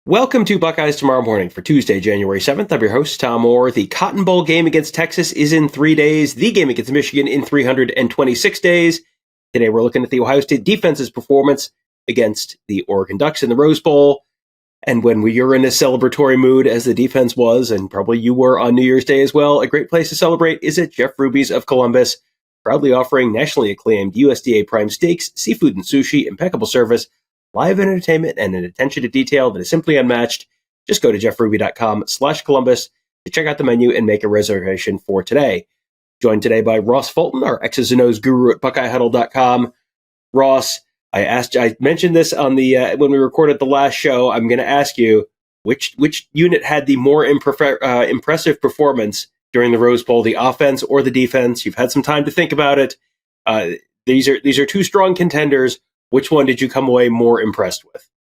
Welcome to Buckeyes Tomorrow Morning for Tuesday, January 7th. I'm your host, Tom Orr. The Cotton Bowl game against Texas is in 3 days. The game against Michigan in 326 days. Today we're looking at the Ohio State defense's performance against the Oregon Ducks in the Rose Bowl. And when you're in a celebratory mood, as the defense was, and probably you were on New Year's Day as well, a great place to celebrate is at Jeff Ruby's of Columbus, proudly offering nationally acclaimed USDA prime steaks, seafood and sushi, impeccable service, live entertainment, and an attention to detail that is simply unmatched. Just go to jeffruby.com/Columbus to check out the menu and make a reservation for today. Joined today by Ross Fulton, our X's and O's guru at BuckeyeHuddle.com. Ross, I mentioned this on the when we recorded the last show. I'm going to ask you which unit had the more impressive performance during the Rose Bowl, the offense or the defense? You've had some time to think about it. These are two strong contenders. Which one did you come away more impressed with?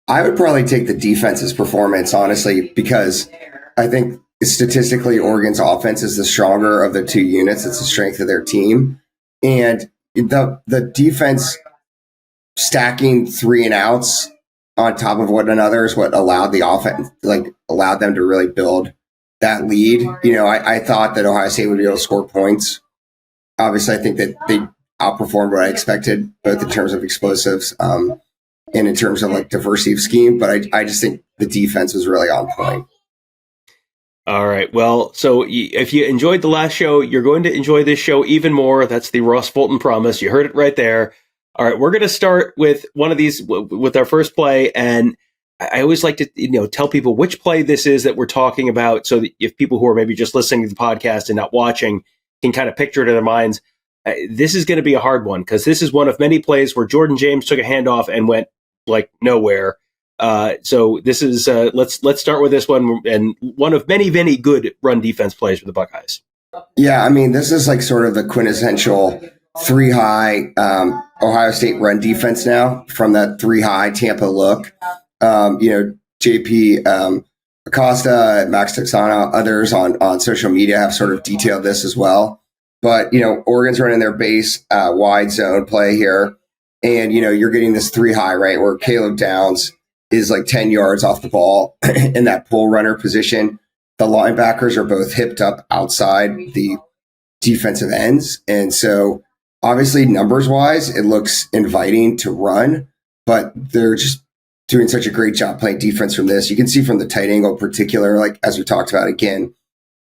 I would probably take the defense's performance, honestly, because I think statistically Oregon's offense is the stronger of the two units. It's the strength of their team. And the defense stacking 3 and outs on top of one another is what allowed the offense, allowed them to really build that lead. You know, I thought that Ohio State would be able to score points. Obviously, I think that they outperformed what I expected, both in terms of explosives and in terms of diversity of scheme. But I just think the defense was really on point. All right. Well, so if you enjoyed the last show, you're going to enjoy this show even more. That's the Ross Fulton promise. You heard it right there. All right. We're going to start with one of these with our first play. And I always like to, tell people which play this is that we're talking about, so that if people who are maybe just listening to the podcast and not watching can kind of picture it in their minds. This is going to be a hard one because this is one of many plays where Jordan James took a handoff and went nowhere. So this is let's start with this one, and one of many good run defense plays for the Buckeyes. Yeah, I mean, this is sort of the quintessential 3-high Ohio State run defense now, from that 3-high Tampa look. JP Acosta, Max Texana, others on social media have sort of detailed this as well. But, Oregon's running their base wide zone play here. And, you're getting this 3-high, right, where Caleb Downs is 10 yards off the ball in that pull runner position. The linebackers are both hipped up outside the defensive ends. And so, obviously, numbers-wise, it looks inviting to run. But they're just doing such a great job playing defense from this. You can see from the tight angle in particular, as we talked about, again,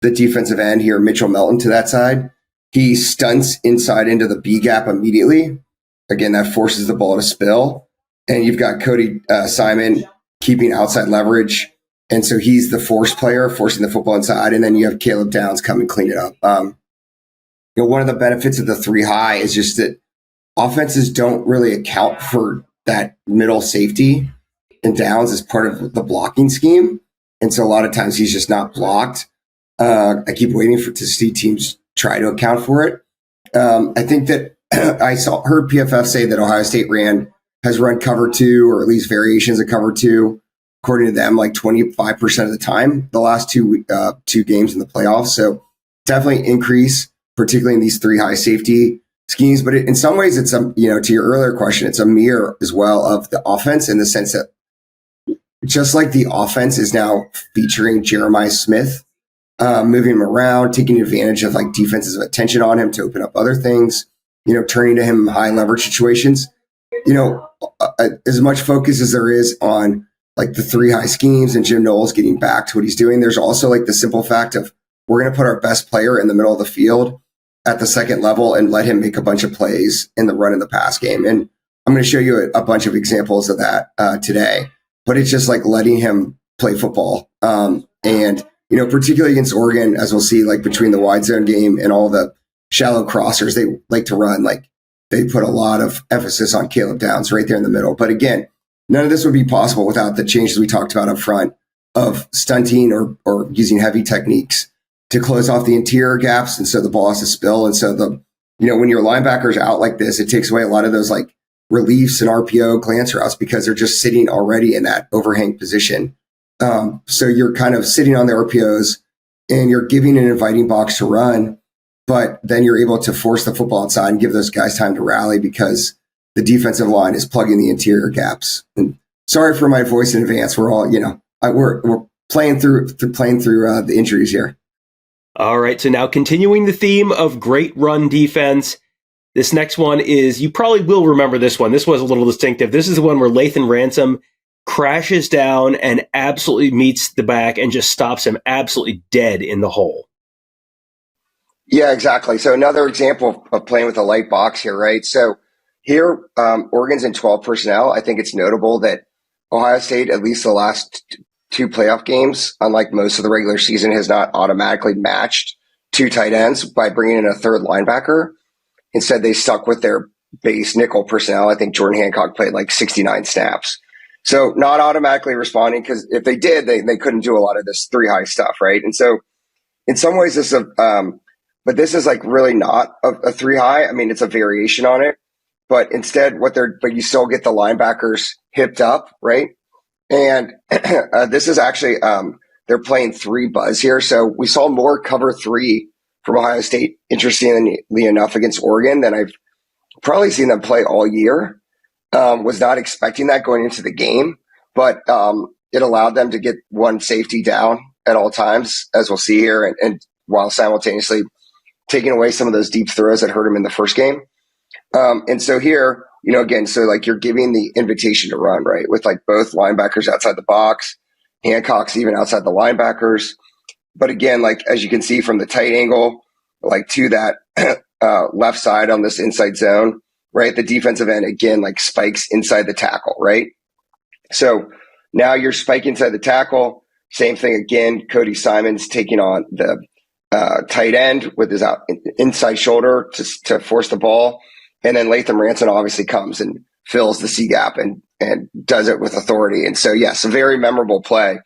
the defensive end here, Mitchell Melton to that side. He stunts inside into the B gap immediately. Again, that forces the ball to spill. And you've got Cody Simon keeping outside leverage. And so he's the force player, forcing the football inside. And then you have Caleb Downs come and clean it up. One of the benefits of the 3-high is just that offenses don't really account for that middle safety. And Downs is part of the blocking scheme. And so a lot of times he's just not blocked. I keep waiting to see teams try to account for it. I think that I heard PFF say that Ohio State has run cover 2, or at least variations of cover 2, according to them, 25% of the time the last two games in the playoffs. So definitely increase, particularly in these 3-high safety schemes. But in some ways, it's to your earlier question, it's a mirror as well of the offense, in the sense that just like the offense is now featuring Jeremiah Smith, moving him around, taking advantage of defense's attention on him to open up other things, turning to him in high leverage situations. As much focus as there is on the 3-high schemes and Jim Knowles getting back to what he's doing, there's also the simple fact of, we're going to put our best player in the middle of the field at the second level and let him make a bunch of plays in the run and the pass game. And I'm going to show you a bunch of examples of that today, but it's just letting him play football. And particularly against Oregon, as we'll see, between the wide zone game and all the shallow crossers they like to run, they put a lot of emphasis on Caleb Downs right there in the middle. But again, none of this would be possible without the changes we talked about up front of stunting or using heavy techniques to close off the interior gaps. And so the ball has to spill. And so when your linebackers are out like this, it takes away a lot of those reliefs and RPO glance routes, because they're just sitting already in that overhang position. So you're kind of sitting on the RPOs and you're giving an inviting box to run, but then you're able to force the football outside and give those guys time to rally, because the defensive line is plugging the interior gaps. And sorry for my voice in advance. We're all, we're playing through the injuries here. All right. So now continuing the theme of great run defense, this next one is, you probably will remember this one. This was a little distinctive. This is the one where Lathan Ransom crashes down and absolutely meets the back and just stops him absolutely dead in the hole. Yeah, exactly. So another example of playing with a light box here, right? So here, Oregon's in 12 personnel. I think it's notable that Ohio State, at least the last two playoff games, unlike most of the regular season, has not automatically matched two tight ends by bringing in a third linebacker. Instead, they stuck with their base nickel personnel. I think Jordan Hancock played like 69 snaps. So not automatically responding, because if they did, they couldn't do a lot of this three high stuff, right? And so in some ways, but this is like really not a three high. I mean, it's a variation on it, but instead but you still get the linebackers hipped up, right? And this is actually, they're playing three buzz here. So we saw more cover three from Ohio State, interestingly enough, against Oregon than I've probably seen them play all year. Was not expecting that going into the game, but it allowed them to get one safety down at all times, as we'll see here, and while simultaneously taking away some of those deep throws that hurt him in the first game. And so here, again, so like you're giving the invitation to run, right? With like both linebackers outside the box, Hancock's even outside the linebackers. But again, like as you can see from the tight angle, like to that left side on this inside zone, right? The defensive end, again, like spikes inside the tackle, right? So now you're spiking inside the tackle. Same thing again. Cody Simon's taking on the tight end with his inside shoulder to force the ball. And then Lathan Ransom obviously comes and fills the C gap and does it with authority. And so, yes, a very memorable play.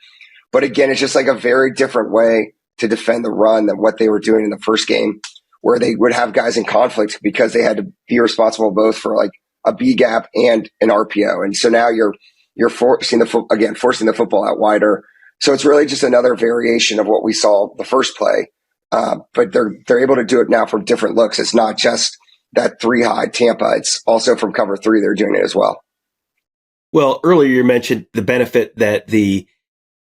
But again, it's just like a very different way to defend the run than what they were doing in the first game, where they would have guys in conflict because they had to be responsible both for like a B gap and an RPO. And so now you're forcing the football out wider. So it's really just another variation of what we saw the first play. But they're able to do it now from different looks. It's not just that three high Tampa. It's also from cover three. They're doing it as well. Well, earlier you mentioned the benefit that the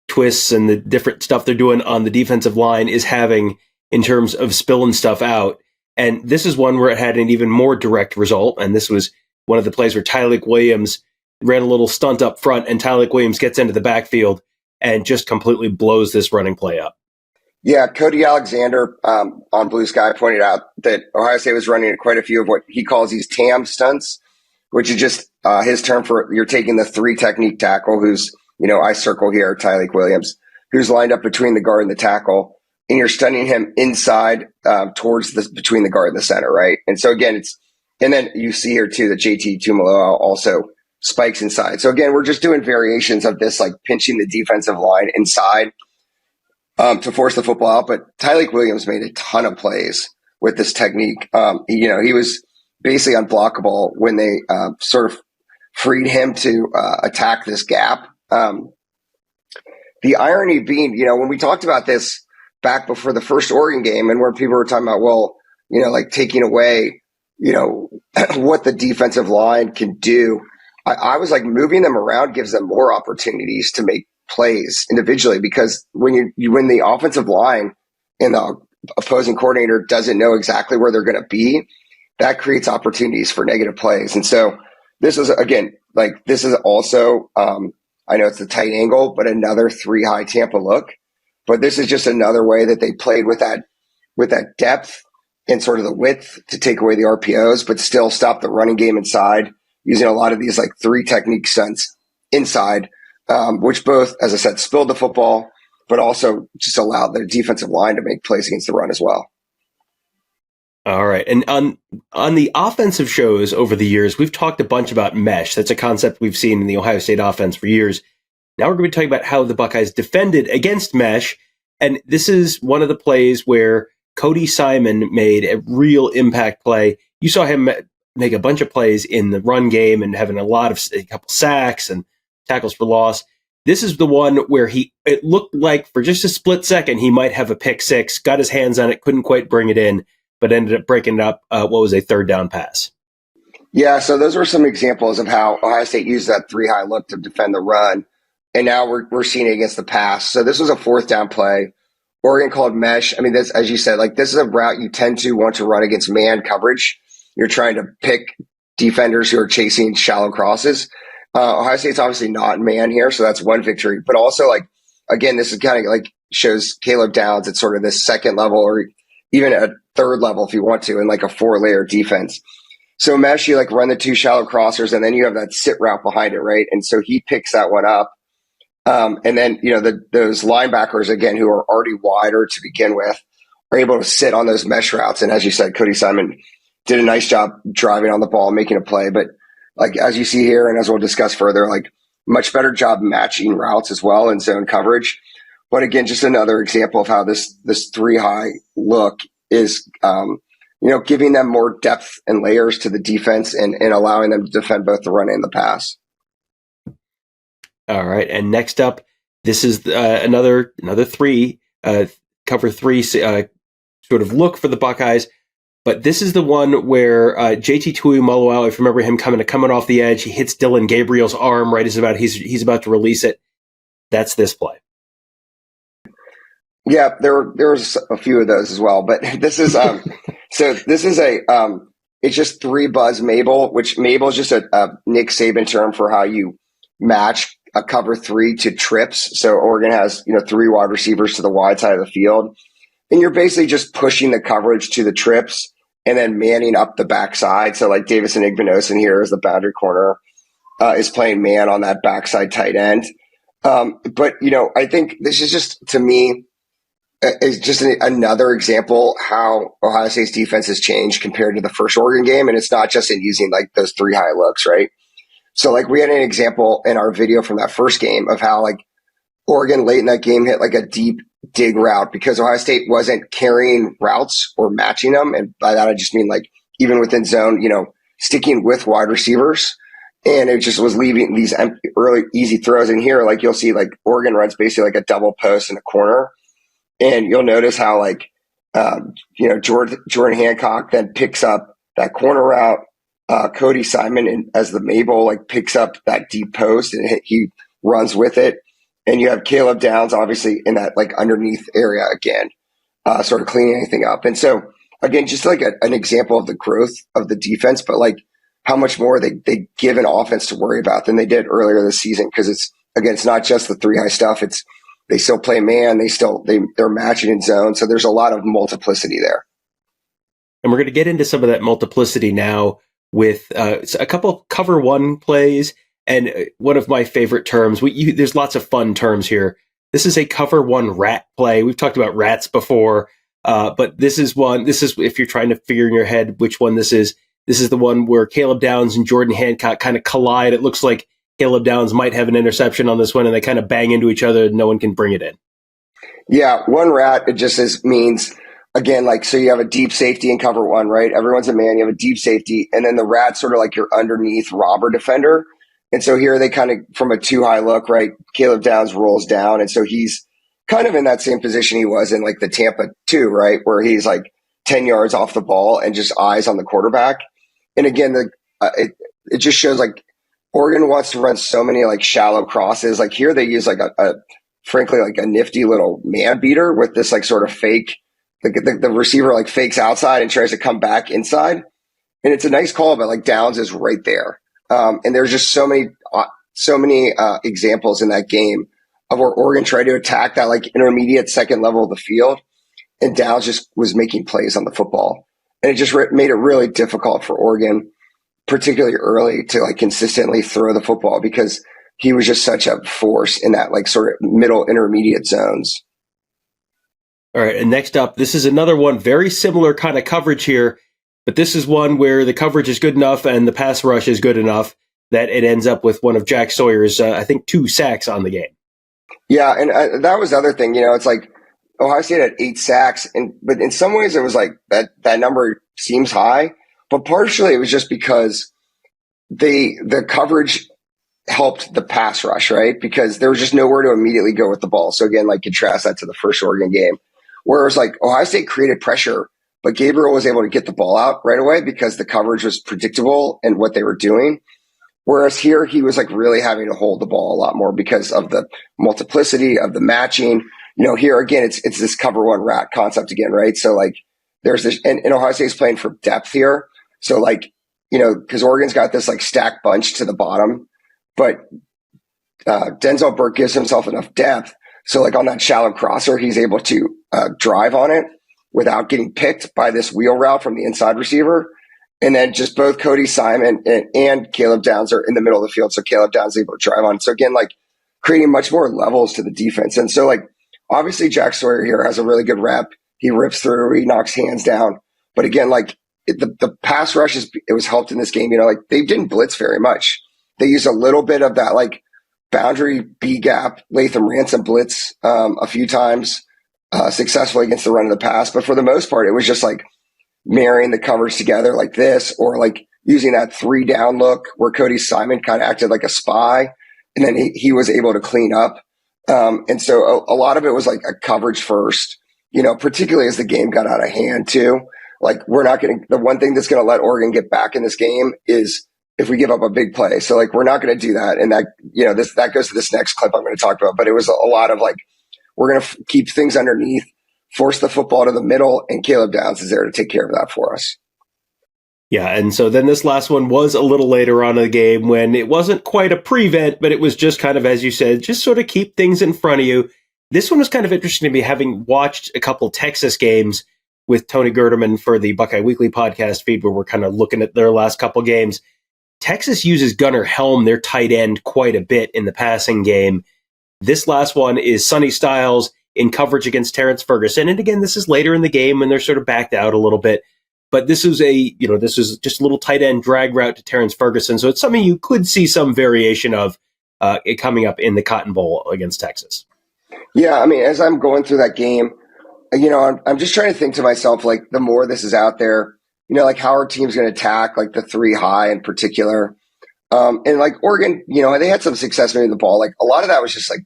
twists and the different stuff they're doing on the defensive line is having in terms of spilling stuff out. And this is one where it had an even more direct result. And this was one of the plays where Tyleik Williams ran a little stunt up front, and Tyleik Williams gets into the backfield and just completely blows this running play up. Yeah, Cody Alexander on Blue Sky pointed out that Ohio State was running quite a few of what he calls these TAM stunts, which is just his term for you're taking the three technique tackle who's, I circle here, Tyleik Williams, who's lined up between the guard and the tackle, and you're stunning him inside towards between the guard and the center, right? And so again, and then you see here too that JT Tuimoloau also spikes inside. So again, we're just doing variations of this, like pinching the defensive line inside to force the football out. But Tyleik Williams made a ton of plays with this technique. He was basically unblockable when they sort of freed him to attack this gap. The irony being, when we talked about this back before the first Oregon game, and where people were talking about, well, like taking away, what the defensive line can do, I was like, moving them around gives them more opportunities to make plays individually, because when the offensive line and the opposing coordinator doesn't know exactly where they're going to be, that creates opportunities for negative plays. And so this is, again, like this is also, I know it's the tight angle, but another three high Tampa look. But this is just another way that they played with that depth and sort of the width to take away the RPOs, but still stop the running game inside, using a lot of these like three technique stunts inside, which both, as I said, spilled the football, but also just allowed their defensive line to make plays against the run as well. All right. And on the offensive shows over the years, we've talked a bunch about mesh. That's a concept we've seen in the Ohio State offense for years. Now we're going to be talking about how the Buckeyes defended against mesh. And this is one of the plays where Cody Simon made a real impact play. You saw him make a bunch of plays in the run game and having a couple sacks and tackles for loss. This is the one where it looked like for just a split second he might have a pick six, got his hands on it, couldn't quite bring it in, but ended up breaking it up. What was a third down pass? Yeah, so those were some examples of how Ohio State used that three high look to defend the run, and now we're seeing it against the pass. So this was a fourth down play. Oregon called mesh. I mean, this, as you said, like this is a route you tend to want to run against man coverage. You're trying to pick defenders who are chasing shallow crosses. Ohio State's obviously not man here, so that's one victory. But also, like again, this is kind of like shows Caleb Downs at sort of this second level or even a third level if you want to, in like a 4-layer defense. So mesh, you like run the two shallow crossers, and then you have that sit route behind it, right? And so he picks that one up. And then, those linebackers, again, who are already wider to begin with, are able to sit on those mesh routes. And as you said, Cody Simon did a nice job driving on the ball, making a play. But like, as you see here, and as we'll discuss further, like much better job matching routes as well in zone coverage. But again, just another example of how this three high look is, giving them more depth and layers to the defense and allowing them to defend both the run and the pass. All right, and next up, this is another three cover three sort of look for the Buckeyes, but this is the one where JT Tuimoloau, if you remember him coming off the edge, he hits Dylan Gabriel's arm right as he's about to release it. That's this play. Yeah, there was a few of those as well, but this is so this is it's just three buzz Mabel, which Mabel is just a Nick Saban term for how you match a cover three to trips. So Oregon has, three wide receivers to the wide side of the field, and you're basically just pushing the coverage to the trips and then manning up the backside. So like Davison Igbinosun here is the boundary corner, is playing man on that backside tight end. But I think this is just, to me, is just another example how Ohio State's defense has changed compared to the first Oregon game. And it's not just in using like those three high looks, right? So like we had an example in our video from that first game of how like Oregon late in that game hit like a deep dig route because Ohio State wasn't carrying routes or matching them. And by that, I just mean like even within zone, sticking with wide receivers. And it just was leaving these early easy throws in here. Like you'll see like Oregon runs basically like a double post in a corner. And you'll notice how like, Jordan Hancock then picks up that corner route. Cody Simon as the Mabel like picks up that deep post and he runs with it. And you have Caleb Downs obviously in that like underneath area again, sort of cleaning anything up. And so again, just like an example of the growth of the defense, but like how much more they give an offense to worry about than they did earlier this season. Cause it's not just the three high stuff. They still play man. They're matching in zone. So there's a lot of multiplicity there. And we're going to get into some of that multiplicity now with a couple cover one plays. And one of my favorite terms, there's lots of fun terms here. This is a cover one rat play. We've talked about rats before, but this is if you're trying to figure in your head which one this is the one where Caleb Downs and Jordan Hancock kind of collide. It looks like Caleb Downs might have an interception on this one, and they kind of bang into each other and no one can bring it in. Yeah, one rat, it just means, again, like, so you have a deep safety in cover one, right? Everyone's a man, you have a deep safety, and then the rat's sort of like your underneath robber defender. And so here they kind of, from a too high look, right, Caleb Downs rolls down, and so he's kind of in that same position he was in like the Tampa 2, right, where he's like 10 yards off the ball and just eyes on the quarterback. And again, it just shows like Oregon wants to run so many like shallow crosses. Like here they use like frankly, like a nifty little man beater with this like sort of fake, the receiver like fakes outside and tries to come back inside. And it's a nice call, but like Downs is right there. And there's just so many examples in that game of where Oregon tried to attack that like intermediate second level of the field. And Downs just was making plays on the football. And it just made it really difficult for Oregon, particularly early, to like consistently throw the football because he was just such a force in that like sort of middle intermediate zones. All right. And next up, this is another one, very similar kind of coverage here, but this is one where the coverage is good enough and the pass rush is good enough that it ends up with one of Jack Sawyer's, I think, 2 sacks on the game. Yeah. And that was the other thing, it's like Ohio State had 8 sacks, but in some ways it was like that number seems high, but partially it was just because the coverage helped the pass rush, right? Because there was just nowhere to immediately go with the ball. So again, like contrast that to the first Oregon game, where it was like Ohio State created pressure but Gabriel was able to get the ball out right away because the coverage was predictable and what they were doing. Whereas here, he was like really having to hold the ball a lot more because of the multiplicity of the matching. Here again, it's this cover one rat concept again, right? So like there's this, and Ohio State's playing for depth here. So like, because Oregon's got this like stacked bunch to the bottom, but Denzel Burke gives himself enough depth. So like on that shallow crosser, he's able to drive on it without getting picked by this wheel route from the inside receiver. And then just both Cody Simon and Caleb Downs are in the middle of the field. So Caleb Downs is able to drive on. So again, like creating much more levels to the defense. And so like, obviously Jack Sawyer here has a really good rep. He rips through, he knocks hands down. But again, like the pass rush it was helped in this game. Like they didn't blitz very much. They used a little bit of that like boundary B gap, Latham Ransom blitz a few times successfully against the run of the pass. But for the most part, it was just like marrying the coverage together like this, or like using that 3 down look where Cody Simon kind of acted like a spy, and then he was able to clean up. And so a lot of it was like a coverage first, particularly as the game got out of hand too. Like the one thing that's going to let Oregon get back in this game is if we give up a big play. So like, we're not going to do that. And that, that goes to this next clip I'm going to talk about, but it was a lot of like, we're going to keep things underneath, force the football to the middle, and Caleb Downs is there to take care of that for us. Yeah, and so then this last one was a little later on in the game when it wasn't quite a prevent, but it was just kind of, as you said, just sort of keep things in front of you. This one was kind of interesting to me, having watched a couple Texas games with Tony Gerderman for the Buckeye Weekly podcast feed, where we're kind of looking at their last couple games. Texas uses Gunnar Helm, their tight end, quite a bit in the passing game. This last one is Sonny Styles in coverage against Terrence Ferguson. And again, this is later in the game when they're sort of backed out a little bit. But this is this is just a little tight end drag route to Terrence Ferguson. So it's something you could see some variation of it coming up in the Cotton Bowl against Texas. Yeah, I mean, as I'm going through that game, I'm just trying to think to myself, like, the more this is out there, like how our team's going to attack, like the 3 high in particular. And like Oregon, they had some success moving the ball. Like a lot of that was just like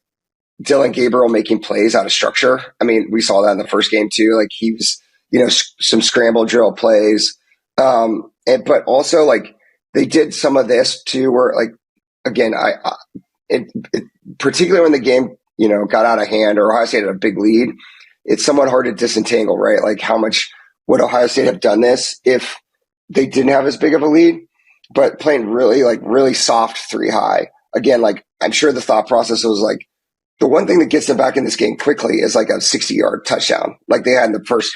Dylan Gabriel making plays out of structure. I mean, we saw that in the first game too. Like he was, some scramble drill plays. But also like they did some of this too, where like, again, particularly when the game, got out of hand or Ohio State had a big lead, it's somewhat hard to disentangle, right? Like how much would Ohio State have done this if they didn't have as big of a lead, but playing really soft 3 high. Again, like I'm sure the thought process was like, the one thing that gets them back in this game quickly is like a 60-yard touchdown, like they had in the first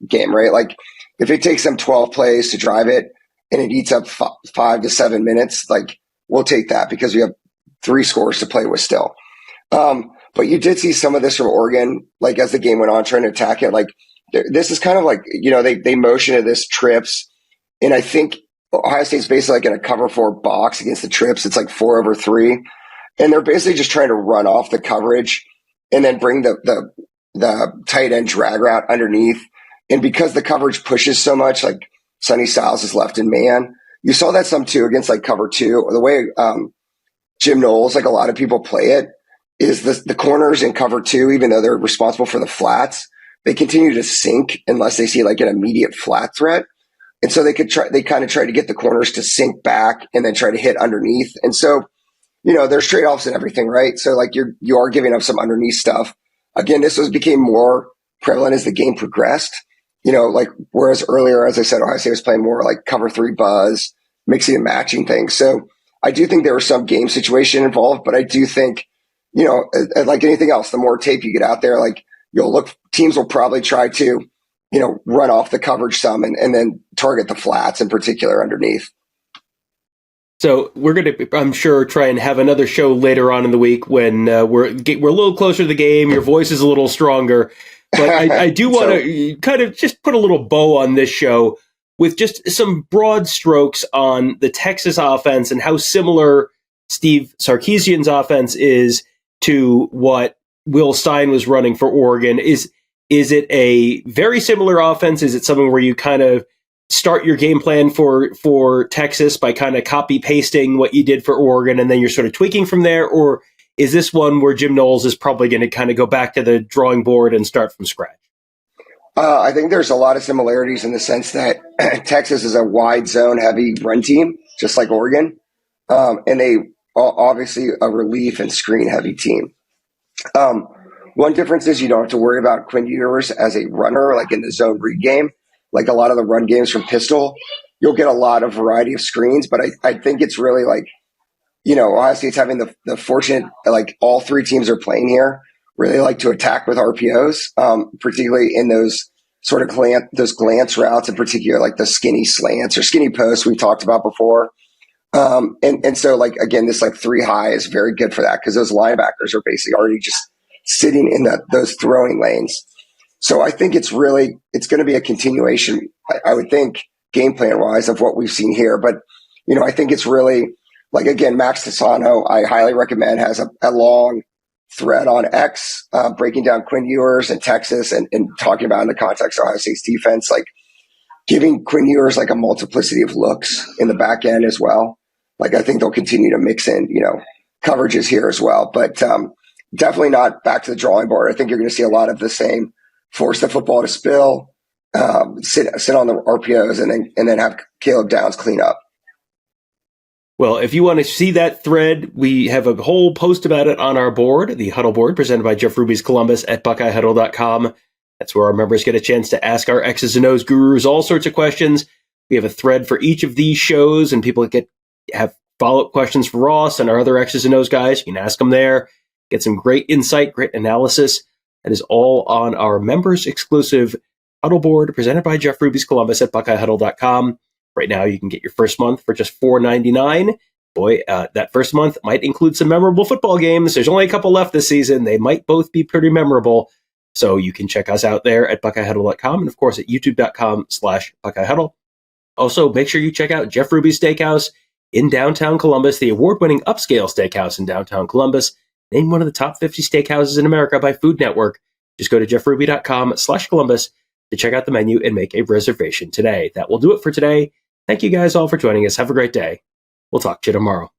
game, right? Like if it takes them 12 plays to drive it and it eats up 5 to 7 minutes, like we'll take that because we have 3 scores to play with still. But you did see some of this from Oregon, like as the game went on, trying to attack it. Like this is kind of like, they motion to this trips. And I think Ohio State's basically like in a cover 4 box against the trips. It's like 4 over 3. And they're basically just trying to run off the coverage and then bring the tight end drag route underneath. And because the coverage pushes so much, like Sonny Styles is left in man. You saw that some too against like cover 2, or the way Jim Knowles, like a lot of people play it, is the corners in cover 2, even though they're responsible for the flats, they continue to sink unless they see like an immediate flat threat. And so they kind of try to get the corners to sink back and then try to hit underneath. And so, there's trade-offs and everything, right? So like you are giving up some underneath stuff. Again, became more prevalent as the game progressed, like whereas earlier, as I said, Ohio State was playing more like cover 3 buzz, mixing and matching things. So I do think there was some game situation involved, but I do think, like anything else, the more tape you get out there, like teams will probably try to, run off the coverage some and then target the flats in particular underneath. So we're going to, I'm sure, try and have another show later on in the week when we're a little closer to the game. Your voice is a little stronger. But I do want to kind of just put a little bow on this show with just some broad strokes on the Texas offense and how similar Steve Sarkisian's offense is to what Will Stein was running for Oregon. Is it a very similar offense? Is it something where you kind of start your game plan for Texas by kind of copy pasting what you did for Oregon and then you're sort of tweaking from there? Or is this one where Jim Knowles is probably going to kind of go back to the drawing board and start from scratch? I think there's a lot of similarities in the sense that Texas is a wide zone heavy run team, just like Oregon, and they obviously a relief and screen heavy team. One difference is you don't have to worry about Quinn Ewers as a runner, like in the zone read game. Like a lot of the run games from Pistol, you'll get a lot of variety of screens, but I think it's really like, Ohio State's having the fortunate, like all three teams are playing here, really like to attack with RPOs, particularly in those sort of those glance routes, in particular, like the skinny slants or skinny posts we talked about before. And so like, again, this like 3 high is very good for that because those linebackers are basically already just sitting in those throwing lanes. So I think it's going to be a continuation, I would think, game plan wise of what we've seen here. But, I think it's really like, again, Max Tassano, I highly recommend, has a long thread on X, breaking down Quinn Ewers and Texas and talking about in the context of Ohio State's defense, like giving Quinn Ewers like a multiplicity of looks in the back end as well. Like I think they'll continue to mix in, coverages here as well. But definitely not back to the drawing board. I think you're going to see a lot of the same. Force the football to spill, sit on the RPOs, and then have Caleb Downs clean up. Well, if you want to see that thread, we have a whole post about it on our board, the Huddle board, presented by Jeff Ruby's Columbus at BuckeyeHuddle.com. That's where our members get a chance to ask our X's and O's gurus all sorts of questions. We have a thread for each of these shows, and people have follow-up questions for Ross and our other X's and O's guys. You can ask them there, get some great insight, great analysis. That is all on our members exclusive Huddle board presented by Jeff Ruby's Columbus at BuckeyeHuddle.com. Right now, you can get your first month for just $4.99. Boy, that first month might include some memorable football games. There's only a couple left this season. They might both be pretty memorable. So you can check us out there at BuckeyeHuddle.com and, of course, at YouTube.com/BuckeyeHuddle. Also, make sure you check out Jeff Ruby's Steakhouse in downtown Columbus, the award-winning upscale steakhouse in downtown Columbus. Named one of the top 50 steakhouses in America by Food Network. Just go to jeffruby.com/Columbus to check out the menu and make a reservation today. That will do it for today. Thank you guys all for joining us. Have a great day. We'll talk to you tomorrow.